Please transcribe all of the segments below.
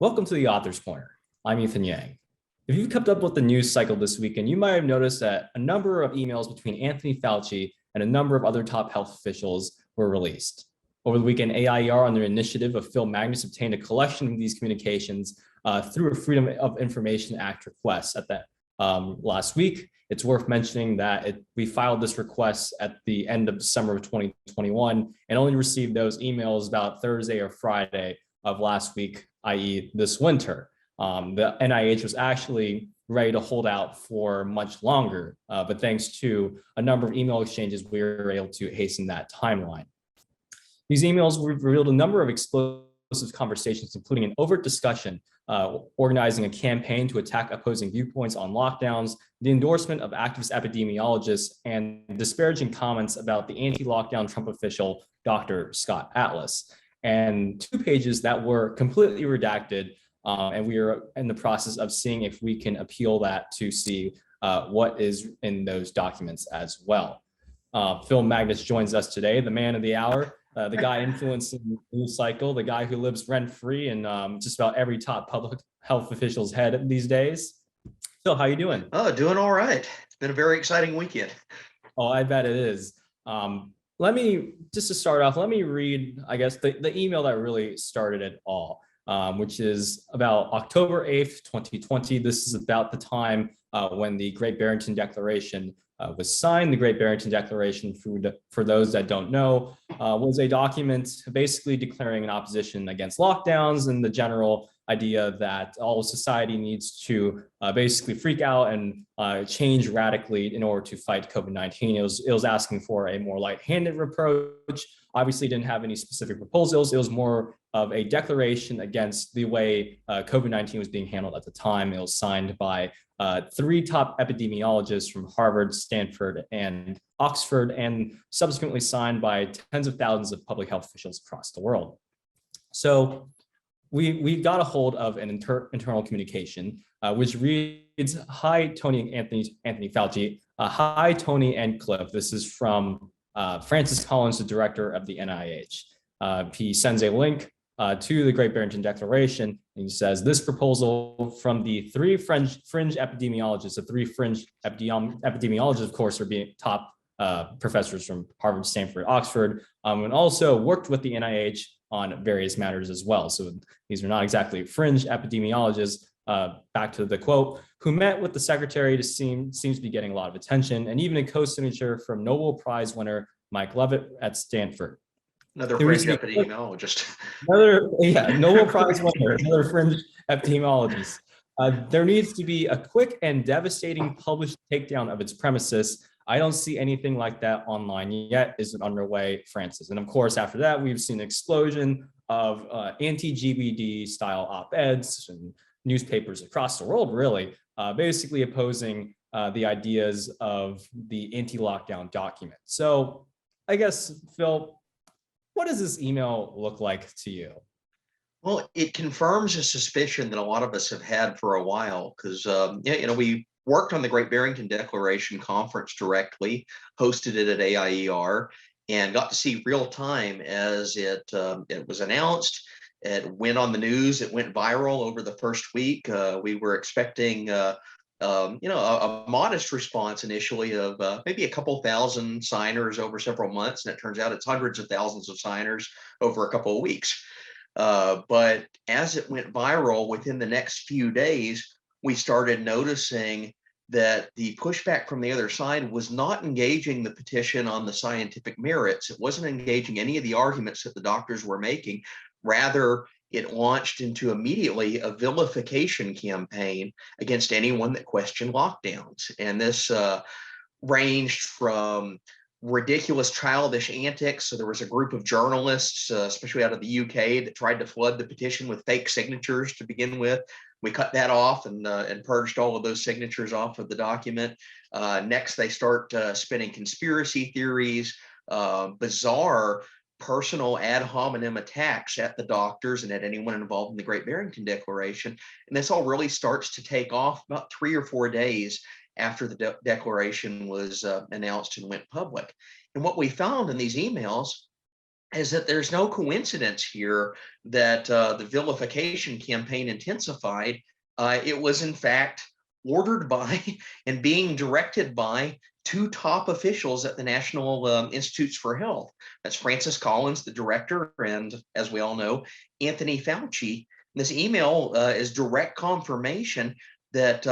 Welcome to the Author's Corner. I'm Ethan Yang. If you've kept up with the news cycle this weekend, you might have noticed that a number of emails between Anthony Fauci and a number of other top health officials were released. Over the weekend, AIER, on their initiative of Phillip Magness, obtained a collection of these communications through a Freedom of Information Act request at that last week. It's worth mentioning that we filed this request at the end of December of 2021 and only received those emails about Thursday or Friday of last week, i.e. this winter. The NIH was actually ready to hold out for much longer, but thanks to a number of email exchanges, we were able to hasten that timeline. These emails revealed a number of explosive conversations, including an overt discussion, organizing a campaign to attack opposing viewpoints on lockdowns, the endorsement of activist epidemiologists, and disparaging comments about the anti-lockdown Trump official, Dr. Scott Atlas. And 2 pages that were completely redacted. And we are in the process of seeing if we can appeal that to see what is in those documents as well. Phil Magness joins us today, the man of the hour, the guy influencing the news cycle, the guy who lives rent-free in just about every top public health official's head these days. Phil, how you doing? Oh, doing all right. It's been a very exciting weekend. Oh, I bet it is. Just to start off, let me read, I guess, the email that really started it all, which is about October 8th, 2020. This is about the time when the Great Barrington Declaration was signed. The Great Barrington Declaration, for those that don't know, was a document basically declaring an opposition against lockdowns and the general idea that all society needs to basically freak out and change radically in order to fight COVID-19. It was asking for a more light-handed approach. Obviously, didn't have any specific proposals. It was more of a declaration against the way COVID-19 was being handled at the time. It was signed by 3 top epidemiologists from Harvard, Stanford, and Oxford, and subsequently signed by tens of thousands of public health officials across the world. So we got a hold of an internal communication, which reads, "Hi, Tony and Anthony Fauci. Hi, Tony and Cliff. This is from Francis Collins, the director of the NIH. He sends a link to the Great Barrington Declaration, and he says, this proposal from the 3 fringe epidemiologists, the 3 fringe epidemiologists, of course, are being top professors from Harvard, Stanford, Oxford, and also worked with the NIH on various matters as well. So these are not exactly fringe epidemiologists. Back to the quote, who met with the secretary seems to be getting a lot of attention, and even a co-signature from Nobel Prize winner Mike Levitt at Stanford." Another fringe epidemiologist. Nobel Prize winner, another fringe epidemiologist. There needs to be a quick and devastating published takedown of its premises. I don't see anything like that online yet. Is it underway, Francis? And of course, after that, we've seen an explosion of anti-GBD style op-eds and newspapers across the world, really, basically opposing the ideas of the anti-lockdown document. So I guess, Phil, what does this email look like to you? Well, it confirms a suspicion that a lot of us have had for a while, because we worked on the Great Barrington Declaration conference directly, hosted it at AIER, and got to see real time as it was announced. It went on the news. It went viral over the first week. We were expecting a modest response initially of maybe a couple thousand signers over several months, and it turns out it's hundreds of thousands of signers over a couple of weeks. But as it went viral, within the next few days, we started noticing that the pushback from the other side was not engaging the petition on the scientific merits. It wasn't engaging any of the arguments that the doctors were making. Rather, it launched into immediately a vilification campaign against anyone that questioned lockdowns. And this ranged from ridiculous, childish antics. So there was a group of journalists, especially out of the UK, that tried to flood the petition with fake signatures to begin with. We cut that off and purged all of those signatures off of the document. Next, they start spinning conspiracy theories, bizarre personal ad hominem attacks at the doctors and at anyone involved in the Great Barrington Declaration. And this all really starts to take off about 3 or 4 days after the declaration was announced and went public. And what we found in these emails is that there's no coincidence here that the vilification campaign intensified. It was in fact ordered by and being directed by two top officials at the National Institutes for Health. That's Francis Collins, the director, and as we all know, Anthony Fauci. This email is direct confirmation that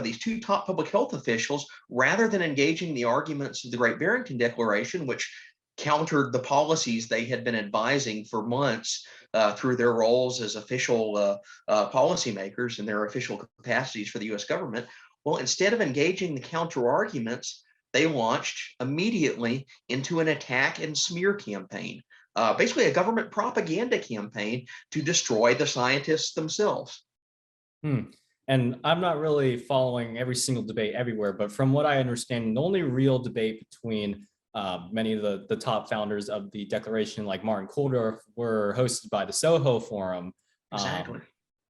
these two top public health officials, rather than engaging the arguments of the Great Barrington Declaration, which countered the policies they had been advising for months through their roles as official policymakers in their official capacities for the US government. Well, instead of engaging the counter arguments, they launched immediately into an attack and smear campaign, basically a government propaganda campaign to destroy the scientists themselves. And I'm not really following every single debate everywhere, but from what I understand, the only real debate between many of the top founders of the Declaration, like Martin Kulldorff, were hosted by the Soho Forum, Exactly.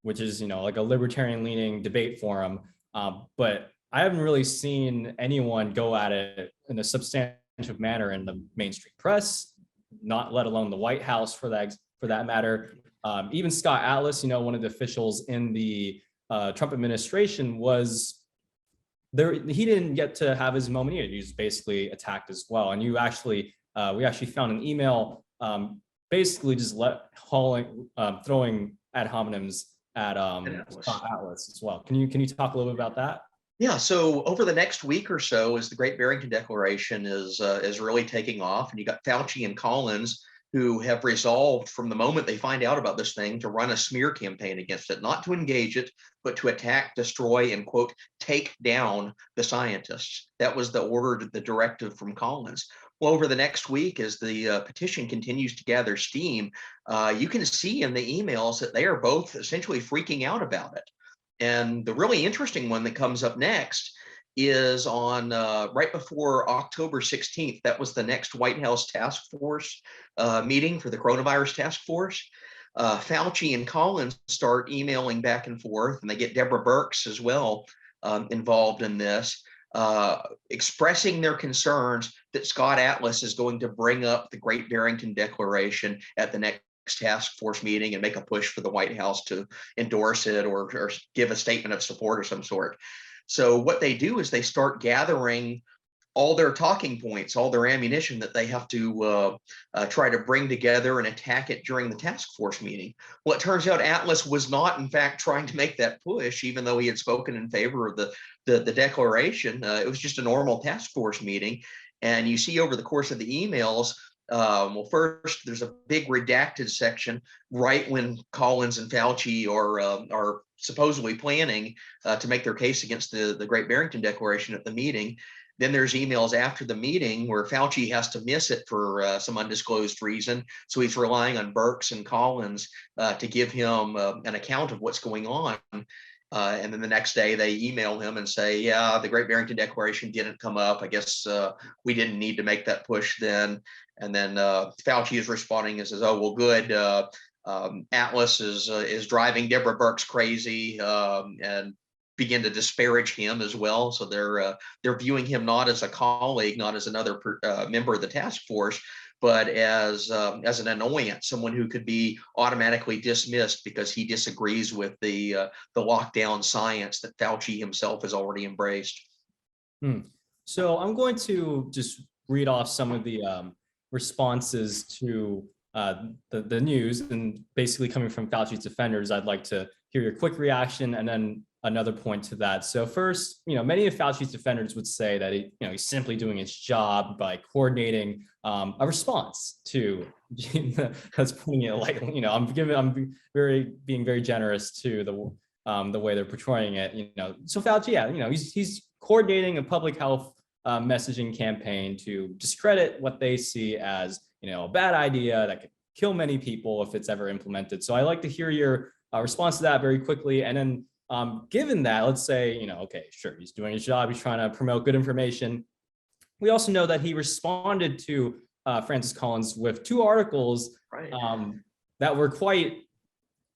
which is like a libertarian-leaning debate forum. But I haven't really seen anyone go at it in a substantive manner in the mainstream press, not let alone the White House for that matter. Even Scott Atlas, one of the officials in the Trump administration, was there. He didn't get to have his moment either. He was basically attacked as well. And we actually found an email basically just throwing ad hominems at Scott Atlas as well. Can you talk a little bit about that? Yeah, so over the next week or so, as the Great Barrington Declaration is really taking off, and you got Fauci and Collins, who have resolved from the moment they find out about this thing to run a smear campaign against it, not to engage it, but to attack, destroy, and quote, take down the scientists. That was the order, the directive from Collins. Well, over the next week, as the petition continues to gather steam, you can see in the emails that they are both essentially freaking out about it. And the really interesting one that comes up next is on right before October 16th. That was the next White House task force meeting for the coronavirus task force. Fauci and Collins start emailing back and forth, and they get Deborah Birx as well involved in this, expressing their concerns that Scott Atlas is going to bring up the Great Barrington Declaration at the next task force meeting and make a push for the White House to endorse it or give a statement of support of some sort. So what they do is they start gathering all their talking points, all their ammunition that they have to try to bring together and attack it during the task force meeting. Well, it turns out Atlas was not, in fact, trying to make that push, even though he had spoken in favor of the declaration. It was just a normal task force meeting. And you see over the course of the emails, well, first, there's a big redacted section right when Collins and Fauci are supposedly planning to make their case against the Great Barrington Declaration at the meeting. Then there's emails after the meeting where Fauci has to miss it for some undisclosed reason. So he's relying on Birx and Collins to give him an account of what's going on. And then the next day they email him and say, yeah, the Great Barrington Declaration didn't come up. I guess we didn't need to make that push then. And then Fauci is responding and says, oh, well, good. Atlas is driving Deborah Birx crazy and begin to disparage him as well. So they're viewing him not as a colleague, not as another member of the task force, but as an annoyance, someone who could be automatically dismissed because he disagrees with the lockdown science that Fauci himself has already embraced. So I'm going to just read off some of the responses to the news, and basically coming from Fauci's defenders. I'd like to hear your quick reaction and then another point to that. So first, many of Fauci's defenders would say that he's simply doing his job by coordinating a response to, that's putting it lightly. I'm being very generous to the way they're portraying it. So Fauci, he's coordinating a public health messaging campaign to discredit what they see as a bad idea that could kill many people if it's ever implemented. So I'd like to hear your response to that very quickly, and then. Given that, let's say, okay, sure, he's doing his job. He's trying to promote good information. We also know that he responded to Francis Collins with two articles that were quite,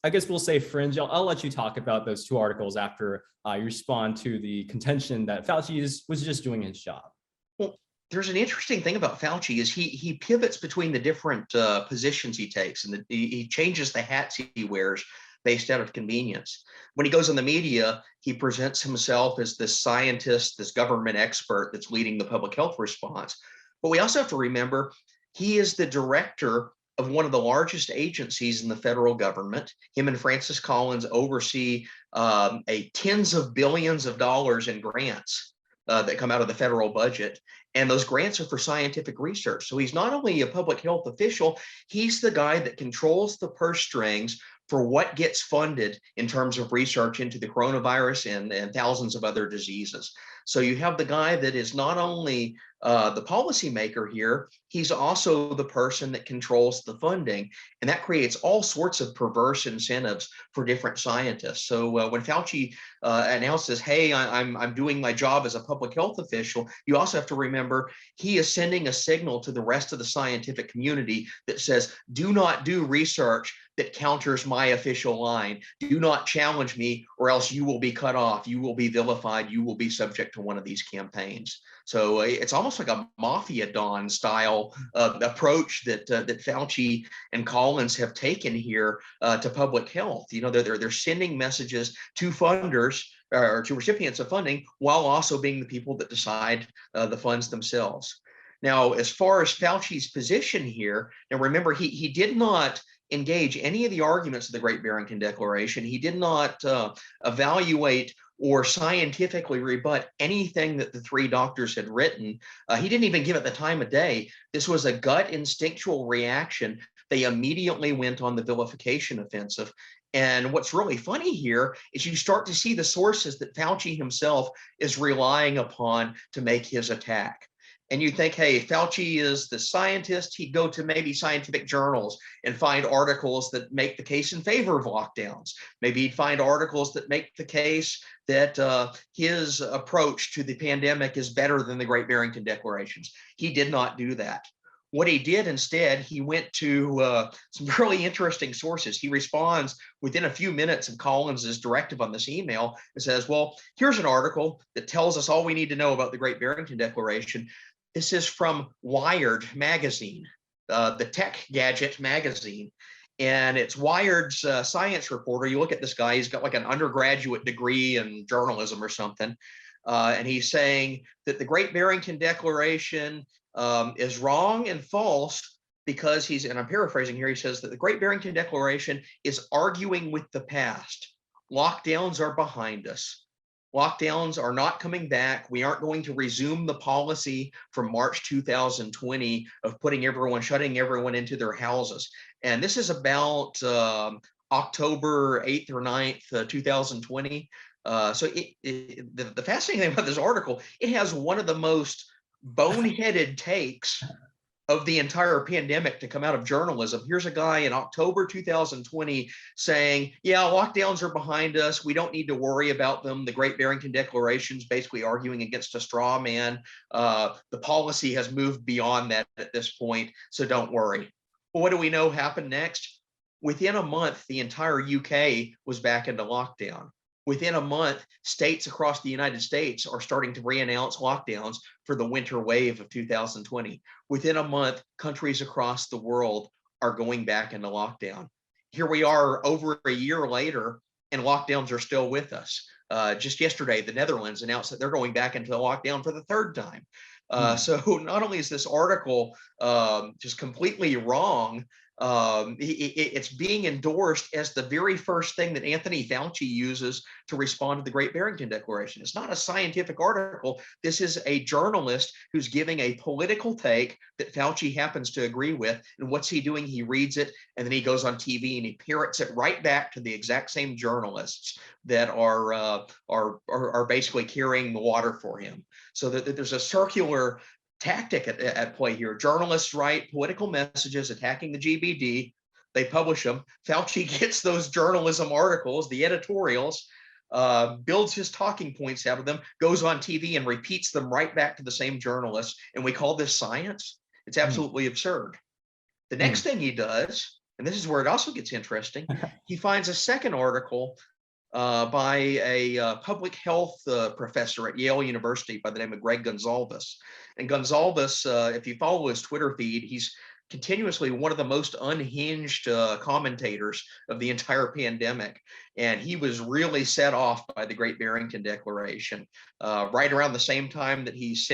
I guess we'll say, fringe. I'll let you talk about those two articles after you respond to the contention that Fauci was just doing his job. Well, there's an interesting thing about Fauci is he pivots between the different positions he takes, and he changes the hats he wears based out of convenience. When he goes on the media, he presents himself as this scientist, this government expert that's leading the public health response. But we also have to remember he is the director of one of the largest agencies in the federal government. Him and Francis Collins oversee a tens of billions of dollars in grants that come out of the federal budget. And those grants are for scientific research. So he's not only a public health official, he's the guy that controls the purse strings for what gets funded in terms of research into the coronavirus and thousands of other diseases. So you have the guy that is not only the policymaker here, he's also the person that controls the funding. And that creates all sorts of perverse incentives for different scientists. So when Fauci announces, hey, I'm doing my job as a public health official, you also have to remember he is sending a signal to the rest of the scientific community that says, do not do research that counters my official line. Do not challenge me, or else you will be cut off. You will be vilified. You will be subject to one of these campaigns. So it's almost like a mafia don style approach that Fauci and Collins have taken here to public health. You know, they're sending messages to funders or to recipients of funding while also being the people that decide the funds themselves. Now, as far as Fauci's position here, now remember, he did not engage any of the arguments of the Great Barrington Declaration. He did not evaluate or scientifically rebut anything that the three doctors had written. He didn't even give it the time of day. This was a gut instinctual reaction. They immediately went on the vilification offensive. And what's really funny here is you start to see the sources that Fauci himself is relying upon to make his attack. And you think, hey, Fauci is the scientist, he'd go to maybe scientific journals and find articles that make the case in favor of lockdowns. Maybe he'd find articles that make the case that his approach to the pandemic is better than the Great Barrington Declarations. He did not do that. What he did instead, he went to some really interesting sources. He responds within a few minutes of Collins's directive on this email and says, well, here's an article that tells us all we need to know about the Great Barrington Declaration. This is from Wired magazine, the tech gadget magazine. And it's Wired's science reporter. You look at this guy, he's got like an undergraduate degree in journalism or something. And he's saying that the Great Barrington Declaration is wrong and false because and I'm paraphrasing here, he says that the Great Barrington Declaration is arguing with the past. Lockdowns are behind us. Lockdowns are not coming back. We aren't going to resume the policy from March 2020 of shutting everyone into their houses. And this is about October 8th or 9th, 2020. So the fascinating thing about this article, it has one of the most boneheaded takes of the entire pandemic to come out of journalism. Here's a guy in October 2020 saying, yeah, lockdowns are behind us. We don't need to worry about them. The Great Barrington Declaration is basically arguing against a straw man. The policy has moved beyond that at this point, so don't worry. Well, what do we know happened next? Within a month, the entire UK was back into lockdown. Within a month, states across the United States are starting to re-announce lockdowns for the winter wave of 2020. Within a month, countries across the world are going back into lockdown. Here we are over a year later, and lockdowns are still with us. Just yesterday, the Netherlands announced that they're going back into lockdown for the third time. So not only is this article just completely wrong, it's being endorsed as the very first thing that Anthony Fauci uses to respond to the Great Barrington Declaration. It's not a scientific article. This is a journalist who's giving a political take that Fauci happens to agree with. And what's he doing? He reads it, and then he goes on TV and he parrots it right back to the exact same journalists that are basically carrying the water for him. So that there's a circular tactic at play here. Journalists write political messages attacking the GBD. They publish them. Fauci gets those journalism articles, the editorials, builds his talking points out of them, goes on TV and repeats them right back to the same journalists. And we call this science. It's absolutely absurd. The next thing he does, and this is where it also gets interesting, he finds a second article by a public health professor at Yale University by the name of Greg Gonsalves. And Gonsalves, if you follow his Twitter feed, he's continuously one of the most unhinged commentators of the entire pandemic. And he was really set off by the Great Barrington Declaration. Right around the same time that he's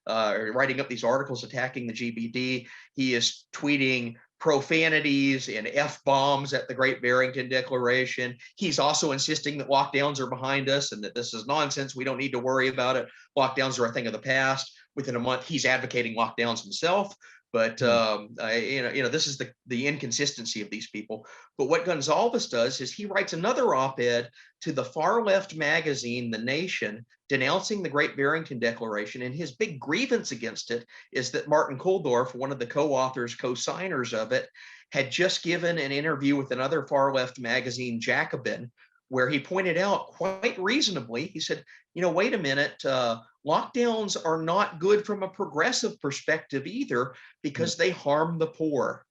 writing up these articles attacking the GBD, he is tweeting profanities and F-bombs at the Great Barrington Declaration. He's also insisting that lockdowns are behind us and that this is nonsense. We don't need to worry about it. Lockdowns are a thing of the past. Within a month, he's advocating lockdowns himself. But this is the inconsistency of these people. But what Gonsalves does is he writes another op-ed to the far left magazine, The Nation, denouncing the Great Barrington Declaration. And his big grievance against it is that Martin Kulldorff, one of the co-authors, co-signers of it, had just given an interview with another far left magazine, Jacobin, where he pointed out quite reasonably, he said, wait a minute, lockdowns are not good from a progressive perspective either, because they harm the poor.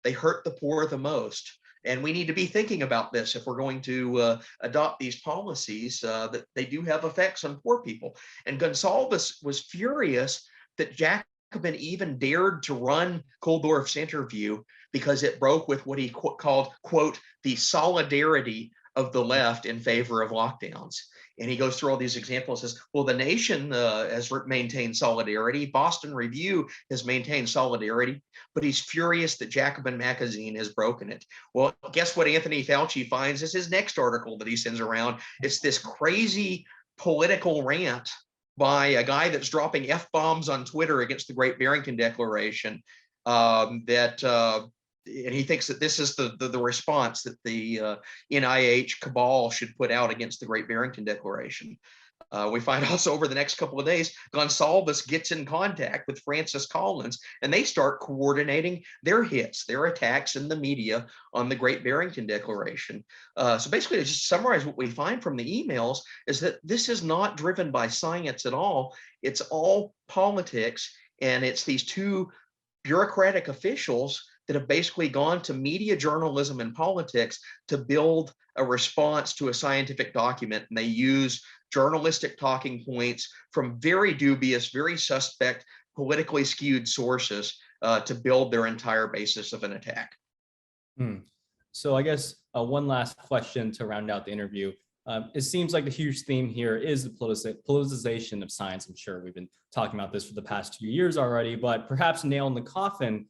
They hurt the poor the most. And we need to be thinking about this if we're going to adopt these policies, that they do have effects on poor people. And Gonsalves was furious that Jacobin even dared to run Kulldorff's interview because it broke with what he called, quote, the solidarity of the left in favor of lockdowns. And he goes through all these examples, says, well, The Nation has maintained solidarity. Boston Review has maintained solidarity, but he's furious that Jacobin magazine has broken it. Well, guess what Anthony Fauci finds is his next article that he sends around. It's this crazy political rant by a guy that's dropping F-bombs on Twitter against the Great Barrington Declaration, and he thinks that this is the response that the NIH cabal should put out against the Great Barrington Declaration. We find also over the next couple of days, Gonsalves gets in contact with Francis Collins, and they start coordinating their hits, their attacks in the media on the Great Barrington Declaration. So basically, to just summarize what we find from the emails is that this is not driven by science at all. It's all politics, and it's these two bureaucratic officials that have basically gone to media journalism and politics to build a response to a scientific document. And they use journalistic talking points from very dubious, very suspect, politically skewed sources to build their entire basis of an attack. So I guess one last question to round out the interview. It seems like the huge theme here is the politicization of science. I'm sure we've been talking about this for the past 2 years already, but perhaps nail in the coffin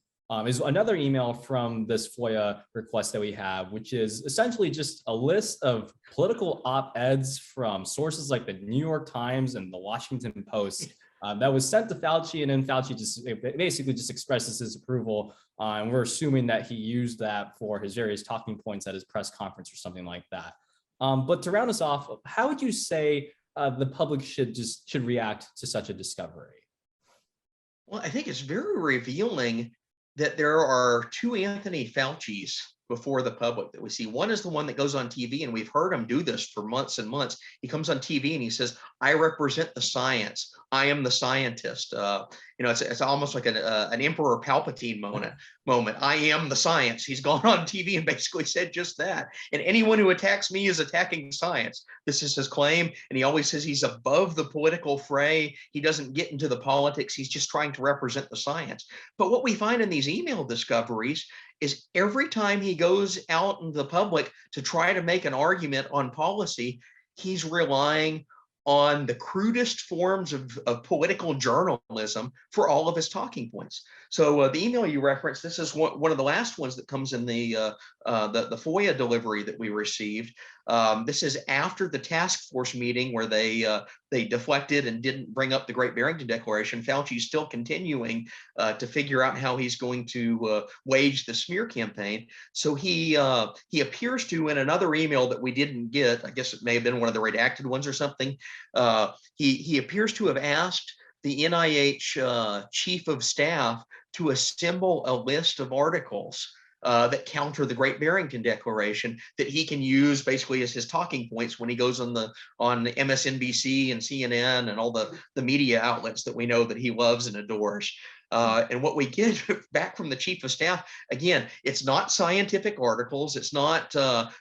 is another email from this FOIA request that we have, which is essentially just a list of political op-eds from sources like the New York Times and the Washington Post that was sent to Fauci, and then Fauci basically just expresses his approval, and we're assuming that he used that for his various talking points at his press conference or something like that. But to round us off, how would you say the public should react to such a discovery? Well, I think it's very revealing that there are two Anthony Faucis before the public that we see. One is the one that goes on TV, and we've heard him do this for months and months. He comes on TV and he says, I represent the science. I am the scientist. It's almost like an Emperor Palpatine moment. I am the science. He's gone on TV and basically said just that. And anyone who attacks me is attacking science. This is his claim. And he always says he's above the political fray. He doesn't get into the politics. He's just trying to represent the science. But what we find in these email discoveries is every time he goes out in the public to try to make an argument on policy, he's relying on the crudest forms of political journalism for all of his talking points. So the email you referenced, this is one of the last ones that comes in the FOIA delivery that we received. This is after the task force meeting where they deflected and didn't bring up the Great Barrington Declaration. Fauci's still continuing to figure out how he's going to wage the smear campaign. So he appears to, in another email that we didn't get, I guess it may have been one of the redacted ones or something, he appears to have asked the NIH chief of staff to assemble a list of articles that counter the Great Barrington Declaration that he can use basically as his talking points when he goes on MSNBC and CNN and all the media outlets that we know that he loves and adores. And what we get back from the chief of staff, again, it's not scientific articles, it's not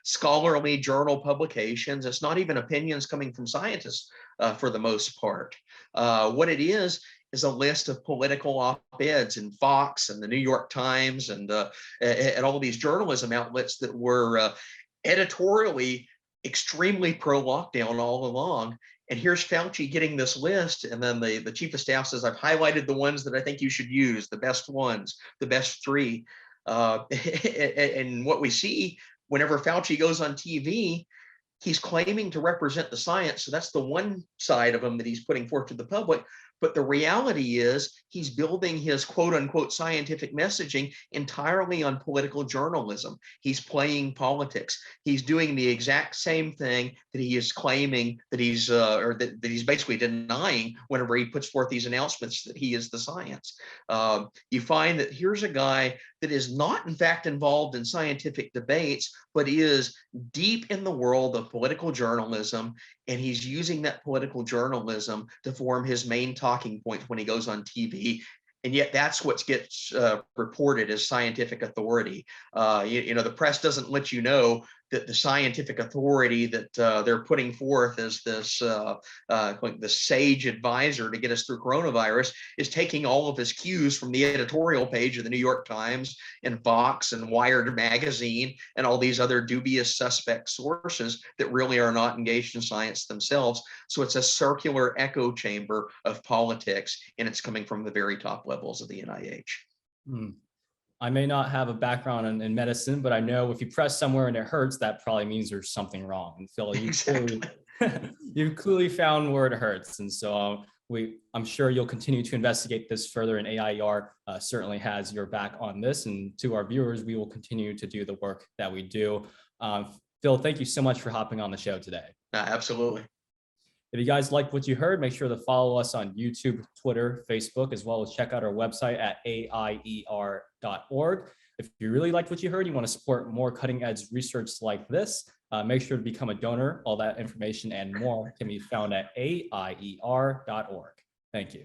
scholarly journal publications, it's not even opinions coming from scientists for the most part. What it is a list of political op-eds in Fox and the New York Times and all of these journalism outlets that were editorially extremely pro-lockdown all along. And here's Fauci getting this list, and then the chief of staff says, I've highlighted the ones that I think you should use, the best ones, the best three. And what we see whenever Fauci goes on TV, he's claiming to represent the science. So that's the one side of him that he's putting forth to the public. But the reality is he's building his quote unquote scientific messaging entirely on political journalism. He's playing politics. He's doing the exact same thing that he is claiming that he's that he's basically denying whenever he puts forth these announcements that he is the science. You find that here's a guy that is not in fact involved in scientific debates, but is deep in the world of political journalism, and he's using that political journalism to form his main talking points when he goes on TV. And yet that's what gets reported as scientific authority. You know, the press doesn't let you know that the scientific authority that they're putting forth as this like the sage advisor to get us through coronavirus is taking all of his cues from the editorial page of the New York Times and Fox and Wired magazine and all these other dubious suspect sources that really are not engaged in science themselves. So it's a circular echo chamber of politics, and it's coming from the very top levels of the NIH. I may not have a background in medicine, but I know if you press somewhere and it hurts, that probably means there's something wrong. And Phil, you've clearly found where it hurts. And so I'm sure you'll continue to investigate this further, and AIER certainly has your back on this. And to our viewers, we will continue to do the work that we do. Phil, thank you so much for hopping on the show today. Absolutely. If you guys liked what you heard, make sure to follow us on YouTube, Twitter, Facebook, as well as check out our website at AIER.org. If you really liked what you heard, you want to support more cutting edge research like this, make sure to become a donor. All that information and more can be found at AIER.org. Thank you.